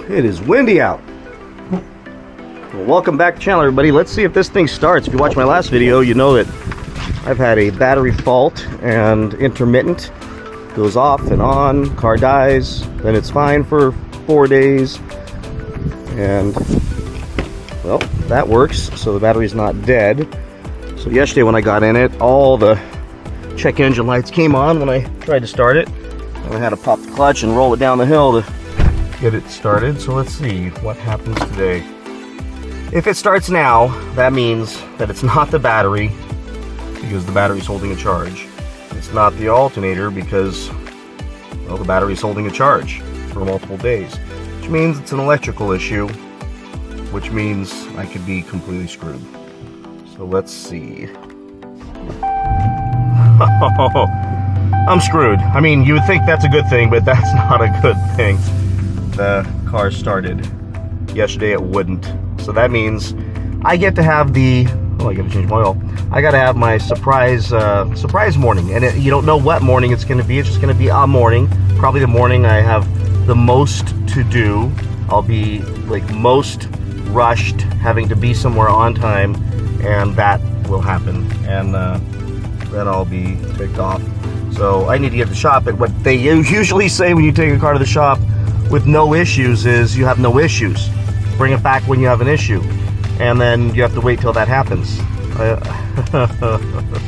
It is windy out. Well, welcome back to the channel, everybody. Let's see if this thing starts. If you watched my last video, you know that I've had a battery fault and intermittent. Goes off and on, car dies, then it's fine for 4 days. And, well, that works, so the battery's not dead. So yesterday when I got in it, all the check engine lights came on when I tried to start it. And I had to pop the clutch and roll it down the hill to get it started. So let's see what happens today. If it starts now, that means that it's not the battery, because the battery's holding a charge. It's not the alternator because, well, the battery's holding a charge for multiple days. Which means it's an electrical issue, which means I could be completely screwed. So let's see. I'm screwed. I mean, you would think that's a good thing, but that's not a good thing. The car started. Yesterday it wouldn't. So that means I get to have the, oh, I gotta change my oil. I gotta have my surprise morning. And you don't know what morning it's gonna be. It's just gonna be a morning. Probably the morning I have the most to do. I'll be like most rushed, having to be somewhere on time, and that will happen. And then I'll be ticked off. So I need to get to the shop. And what they usually say when you take a car to the shop with no issues is you have no issues. Bring it back when you have an issue. And then you have to wait till that happens.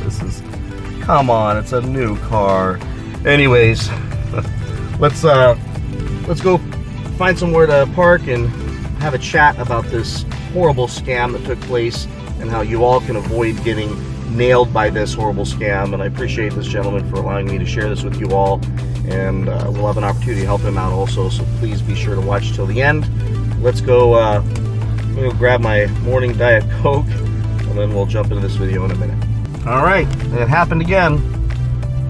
This is, come on, it's a new car. Anyways, let's go find somewhere to park and have a chat about this horrible scam that took place and how you all can avoid getting nailed by this horrible scam. And I appreciate this gentleman for allowing me to share this with you all, and we'll have an opportunity to help him out also, so please be sure to watch till the end. Let's go, we'll grab my morning Diet Coke, and then we'll jump into this video in a minute. Alright, it happened again.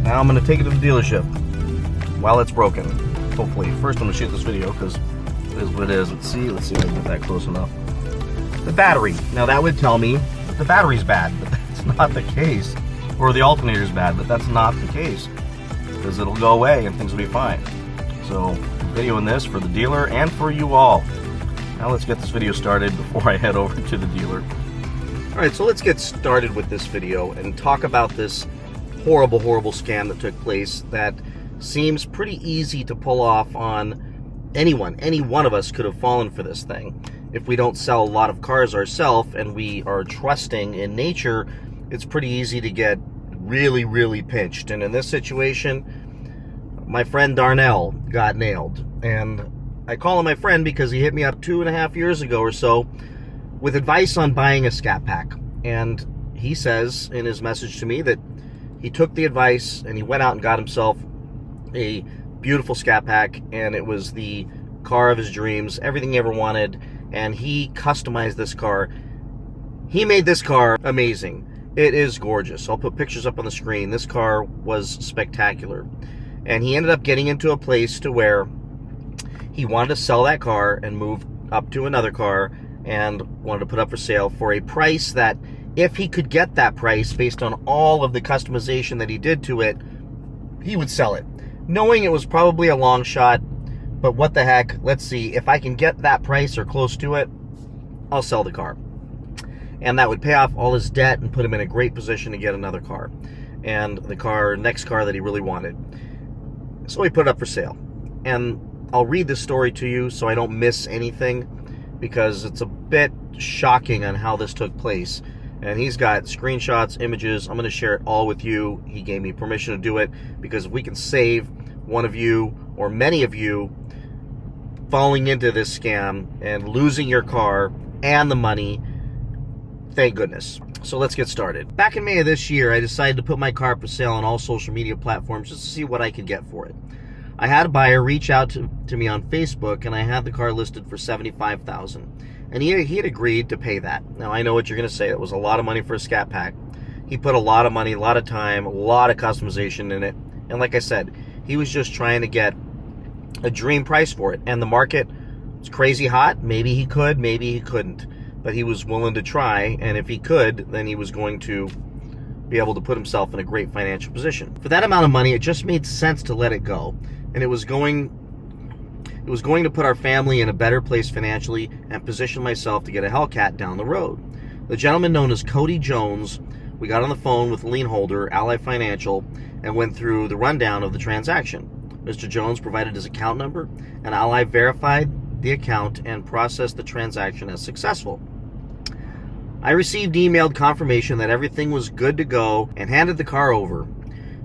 Now I'm going to take it to the dealership while it's broken, hopefully. First I'm going to shoot this video because it is what it is. Let's see if I can get that close enough. The battery. Now that would tell me that the battery's bad, but that's not the case. Or the alternator's bad, but that's not the case. Because it'll go away and things will be fine. So, videoing this for the dealer and for you all. Now let's get this video started before I head over to the dealer. Alright, so let's get started with this video and talk about this horrible, horrible scam that took place that seems pretty easy to pull off on anyone. Any one of us could have fallen for this thing. If we don't sell a lot of cars ourselves and we are trusting in nature, it's pretty easy to get really, really pinched. And in this situation, my friend Darnell got nailed. And I call him my friend because he hit me up 2.5 years ago or so with advice on buying a Scat Pack. And he says in his message to me that he took the advice and he went out and got himself a beautiful Scat Pack, and it was the car of his dreams, everything he ever wanted, and he customized this car. He made this car amazing. It is gorgeous. I'll put pictures up on the screen. This car was spectacular. And he ended up getting into a place to where he wanted to sell that car and move up to another car and wanted to put up for sale for a price that, if he could get that price based on all of the customization that he did to it, he would sell it. Knowing it was probably a long shot, but what the heck, let's see. If I can get that price or close to it, I'll sell the car. And that would pay off all his debt and put him in a great position to get another car. And the next car that he really wanted. So he put it up for sale. And I'll read this story to you so I don't miss anything, because it's a bit shocking on how this took place. And he's got screenshots, images. I'm going to share it all with you. He gave me permission to do it, because if we can save one of you or many of you falling into this scam and losing your car and the money, thank goodness. So let's get started. Back in May of this year, I decided to put my car up for sale on all social media platforms just to see what I could get for it. I had a buyer reach out to me on Facebook, and I had the car listed for $75,000. And he had agreed to pay that. Now, I know what you're going to say. It was a lot of money for a Scat Pack. He put a lot of money, a lot of time, a lot of customization in it. And like I said, he was just trying to get a dream price for it. And the market was crazy hot. Maybe he could, maybe he couldn't. But he was willing to try. And if he could, then he was going to be able to put himself in a great financial position. For that amount of money, it just made sense to let it go. And it was going It was going to put our family in a better place financially and position myself to get a Hellcat down the road. The gentleman known as Cody Jones, we got on the phone with the lien holder, Ally Financial, and went through the rundown of the transaction. Mr. Jones provided his account number, and Ally verified the account and processed the transaction as successful. I received emailed confirmation that everything was good to go and handed the car over.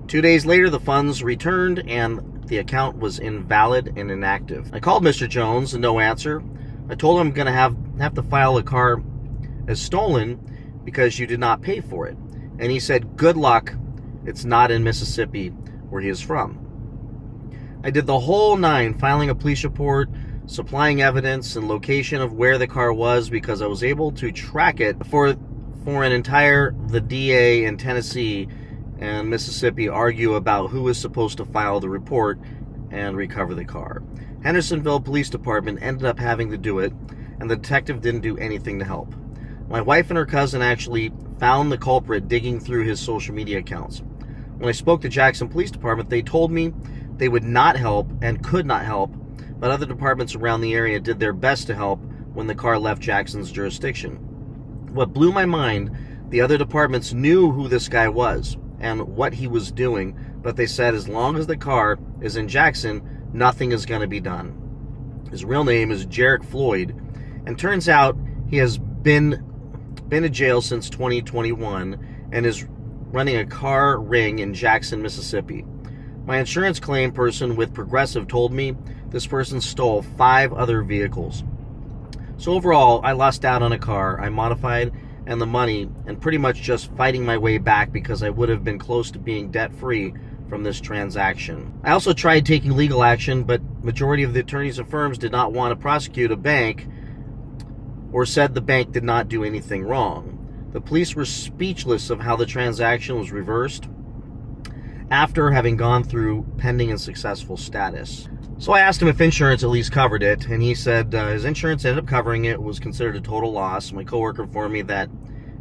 2 days later, the funds returned and the account was invalid and inactive. I called Mr. Jones and no answer. I told him I'm going to have to file a car as stolen because you did not pay for it. And he said, good luck. It's not in Mississippi, where he is from. I did the whole nine, filing a police report, supplying evidence and location of where the car was, because I was able to track it for an entire, the DA in Tennessee and Mississippi argue about who was supposed to file the report and recover the car. Hendersonville Police Department ended up having to do it, and the detective didn't do anything to help. My wife and her cousin actually found the culprit digging through his social media accounts. When I spoke to Jackson Police Department, they told me they would not help and could not help, but other departments around the area did their best to help when the car left Jackson's jurisdiction. What blew my mind, the other departments knew who this guy was and what he was doing, but they said as long as the car is in Jackson, nothing is going to be done. His real name is Jarek Floyd, and turns out he has been in jail since 2021 and is running a car ring in Jackson, Mississippi. My insurance claim person with Progressive told me this person stole 5 other vehicles. So overall, I lost out on a car I modified and the money, and pretty much just fighting my way back because I would have been close to being debt-free from this transaction. I also tried taking legal action, but majority of the attorneys and firms did not want to prosecute a bank or said the bank did not do anything wrong. The police were speechless of how the transaction was reversed after having gone through pending and successful status. So I asked him if insurance at least covered it, and he said his insurance ended up covering it, was considered a total loss. My coworker informed me that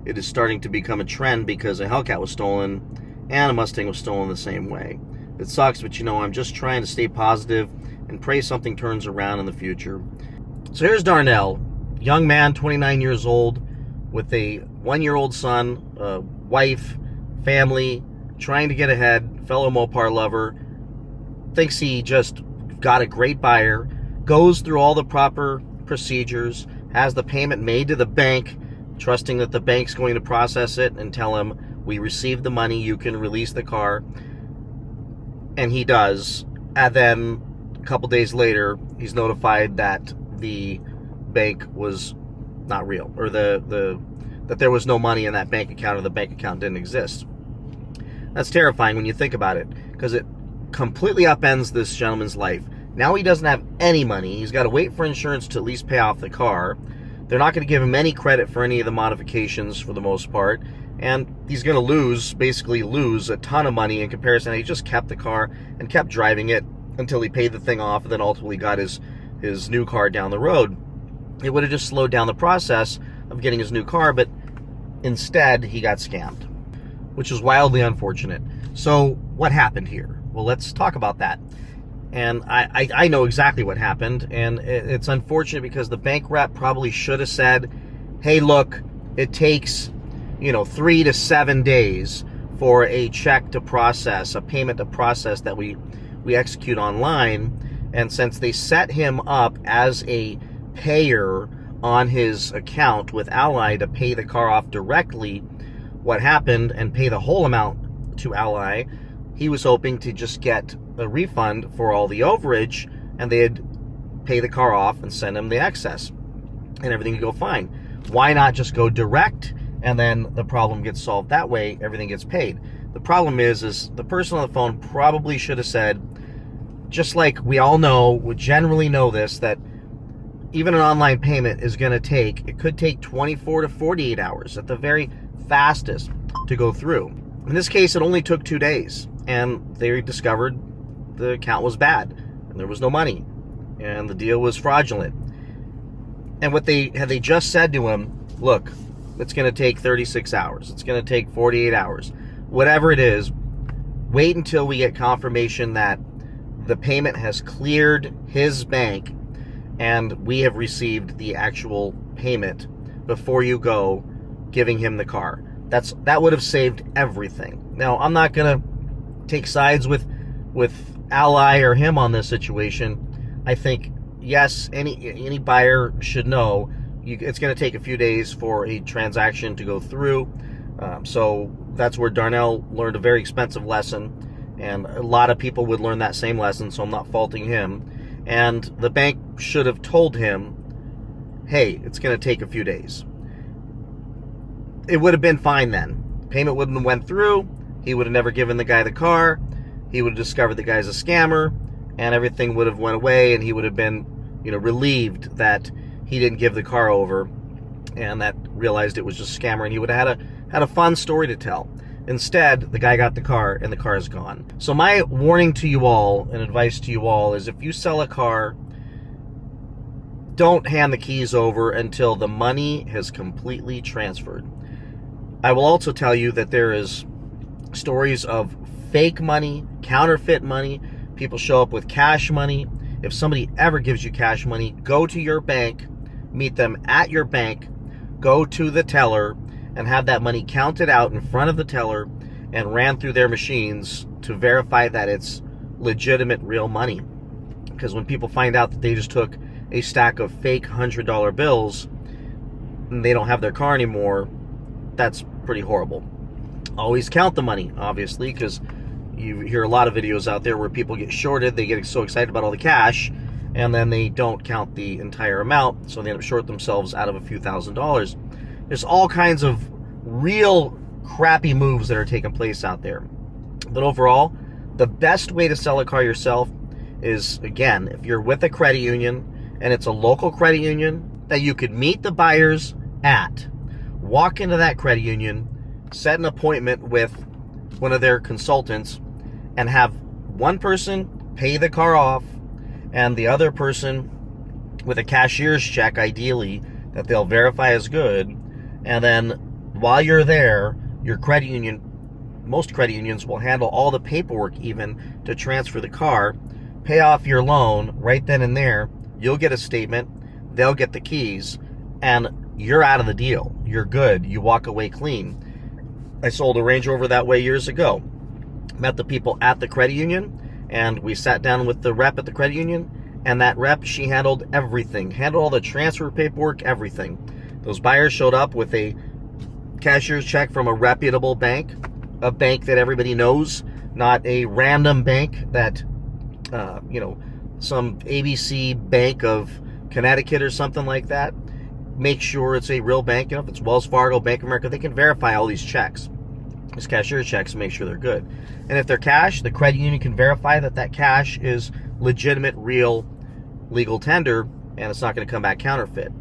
it is starting to become a trend because a Hellcat was stolen and a Mustang was stolen the same way. It sucks, but I'm just trying to stay positive and pray something turns around in the future. So here's Darnell, young man, 29 years old, with a 1-year-old son, wife, family, trying to get ahead, fellow Mopar lover, thinks he just got a great buyer, goes through all the proper procedures, has the payment made to the bank, trusting that the bank's going to process it and tell him, we received the money, you can release the car. And he does. And then a couple days later, he's notified that the bank was not real, or that there was no money in that bank account, or the bank account didn't exist. That's terrifying when you think about it, because it completely upends this gentleman's life. Now he doesn't have any money. He's got to wait for insurance to at least pay off the car. They're not going to give him any credit for any of the modifications for the most part. And he's going to basically lose a ton of money in comparison. He just kept the car and kept driving it until he paid the thing off and then ultimately got his new car down the road. It would have just slowed down the process of getting his new car, but instead he got scammed, which is wildly unfortunate. So what happened here? Well, let's talk about that. And I know exactly what happened, and it's unfortunate because the bank rep probably should have said, hey, look, it takes 3 to 7 days for a check to process, a payment to process that we execute online. And since they set him up as a payer on his account with Ally to pay the car off directly, what happened, and pay the whole amount to Ally, he was hoping to just get a refund for all the overage, and they'd pay the car off and send him the excess, and everything would go fine. Why not just go direct, and then the problem gets solved that way, everything gets paid? The problem is the person on the phone probably should have said, just like we all know, we generally know this, that even an online payment is going to take, it could take 24 to 48 hours at the very fastest to go through. In this case, it only took 2 days, and they discovered the account was bad, and there was no money, and the deal was fraudulent. And what they just said to him, look, it's going to take 36 hours, it's going to take 48 hours, whatever it is, wait until we get confirmation that the payment has cleared his bank and we have received the actual payment before you go, giving him the car. That would have saved everything. Now, I'm not going to take sides with Ally or him on this situation. I think, yes, any buyer should know it's going to take a few days for a transaction to go through. So that's where Darnell learned a very expensive lesson, and a lot of people would learn that same lesson, so I'm not faulting him. And the bank should have told him, hey, it's going to take a few days. It would have been fine then. Payment wouldn't have went through. He would have never given the guy the car. He would have discovered the guy's a scammer, and everything would have went away, and he would have been, relieved that he didn't give the car over, and that realized it was just a scammer, and he would have had a fun story to tell. Instead, the guy got the car, and the car is gone. So my warning to you all, and advice to you all, is if you sell a car, don't hand the keys over until the money has completely transferred. I will also tell you that there is stories of fake money, counterfeit money. People show up with cash money. If somebody ever gives you cash money, go to your bank, meet them at your bank, go to the teller, and have that money counted out in front of the teller and ran through their machines to verify that it's legitimate, real money. Because when people find out that they just took a stack of fake $100 bills and they don't have their car anymore, that's pretty horrible. Always count the money, obviously, because you hear a lot of videos out there where people get shorted. They get so excited about all the cash, and then they don't count the entire amount, so they end up short themselves out of a few $1,000s. There's all kinds of real crappy moves that are taking place out there. But overall, the best way to sell a car yourself is, again, if you're with a credit union, and it's a local credit union that you could meet the buyers at, walk into that credit union, set an appointment with one of their consultants, and have one person pay the car off and the other person with a cashier's check, ideally, that they'll verify as good. And then while you're there, your credit union, most credit unions will handle all the paperwork even to transfer the car, pay off your loan right then and there. You'll get a statement, they'll get the keys, and you're out of the deal. You're good. You walk away clean. I sold a Range Rover that way years ago. Met the people at the credit union, and we sat down with the rep at the credit union, and that rep, she handled everything. Handled all the transfer paperwork, everything. Those buyers showed up with a cashier's check from a reputable bank, a bank that everybody knows, not a random bank that, some ABC Bank of Connecticut or something like that. Make sure it's a real bank. If it's Wells Fargo, Bank of America, they can verify all these checks, these cashier checks, and make sure they're good. And if they're cash, the credit union can verify that cash is legitimate, real, legal tender, and it's not going to come back counterfeit.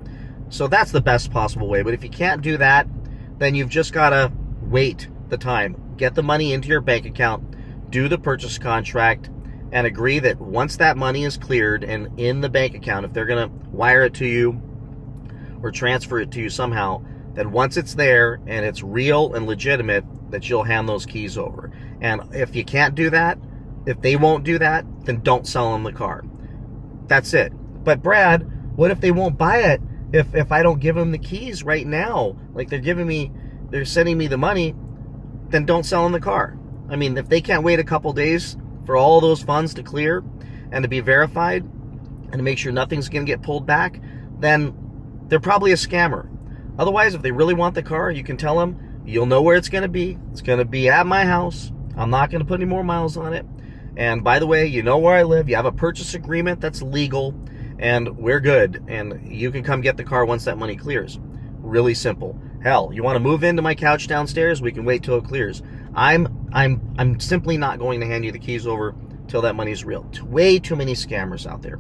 So that's the best possible way. But if you can't do that, then you've just got to wait the time. Get the money into your bank account, do the purchase contract, and agree that once that money is cleared and in the bank account, if they're going to wire it to you or transfer it to you somehow, that once it's there and it's real and legitimate, that you'll hand those keys over. And if you can't do that, if they won't do that, then don't sell them the car. That's it. But Brad, what if they won't buy it if I don't give them the keys right now? Like they're sending me the money, then don't sell them the car. I mean, if they can't wait a couple days for all those funds to clear and to be verified and to make sure nothing's going to get pulled back, then they're probably a scammer. Otherwise, if they really want the car, you can tell them, you'll know where it's going to be. It's going to be at my house. I'm not going to put any more miles on it. And by the way, you know where I live. You have a purchase agreement that's legal, and we're good. And you can come get the car once that money clears. Really simple. Hell, you want to move into my couch downstairs? We can wait till it clears. I'm simply not going to hand you the keys over till that money's real. Way too many scammers out there.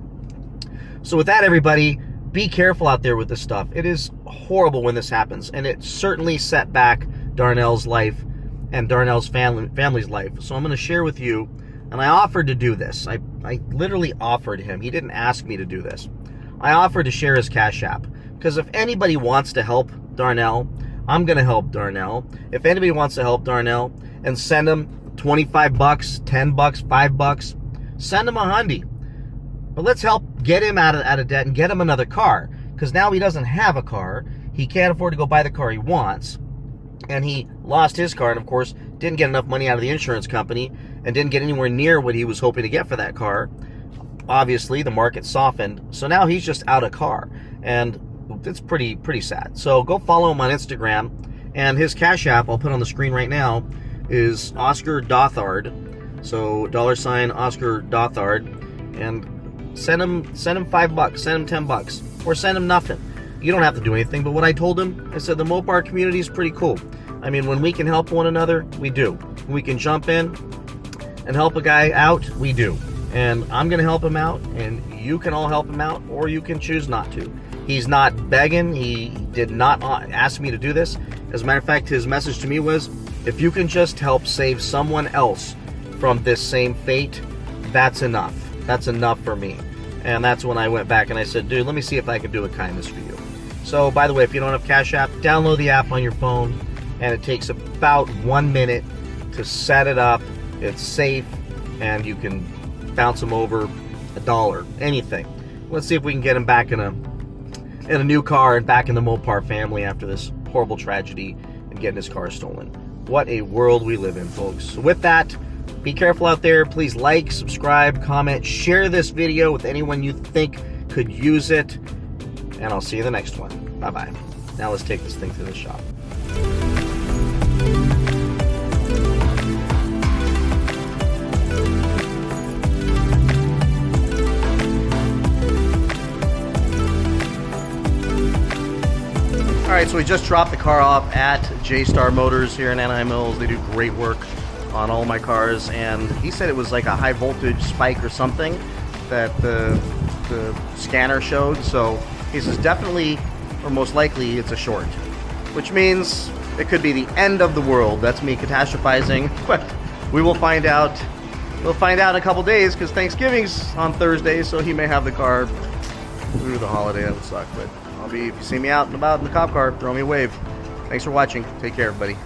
So with that, everybody, be careful out there with this stuff. It is horrible when this happens, and it certainly set back Darnell's life and Darnell's family's life. So I'm going to share with you, and I offered to do this. I literally offered him. He didn't ask me to do this. I offered to share his Cash App, because if anybody wants to help Darnell, I'm going to help Darnell. If anybody wants to help Darnell and send him $25, $10, $5, Send him a Hyundai. But let's help get him out of debt and get him another car. Because now he doesn't have a car. He can't afford to go buy the car he wants. And he lost his car and, of course, didn't get enough money out of the insurance company and didn't get anywhere near what he was hoping to get for that car. Obviously, the market softened. So now he's just out of car. And it's pretty sad. So go follow him on Instagram. And his Cash App, I'll put on the screen right now, is Oscar Dothard. So $, Oscar Dothard. And send him $5, send him $10, or send him nothing. You don't have to do anything. But what I told him, I said the Mopar community is pretty cool. I mean, when we can help one another, we do. When we can jump in and help a guy out, we do. And I'm going to help him out, and you can all help him out, or you can choose not to. He's not begging. He did not ask me to do this. As a matter of fact, his message to me was, if you can just help save someone else from this same fate, that's enough. That's enough for me. And that's when I went back and I said, dude, let me see if I can do a kindness for you. So, by the way, if you don't have Cash App, download the app on your phone, and it takes about 1 minute to set it up. It's safe, and you can bounce him over $1, anything. Let's see if we can get him back in a new car and back in the Mopar family after this horrible tragedy and getting his car stolen. What a world we live in, folks. So with that, be careful out there. Please like, subscribe, comment, share this video with anyone you think could use it. And I'll see you in the next one. Bye-bye. Now let's take this thing to the shop. Alright, so we just dropped the car off at J-Star Motors here in Anaheim Hills. They do great work on all my cars, and he said it was like a high voltage spike or something that the scanner showed. So he says definitely, or most likely, it's a short, which means it could be the end of the world. That's me catastrophizing, but we will find out. We'll find out in a couple days, because Thanksgiving's on Thursday, so he may have the car through the holiday. That would suck, but if you see me out and about in the cop car, throw me a wave. Thanks for watching. Take care, everybody.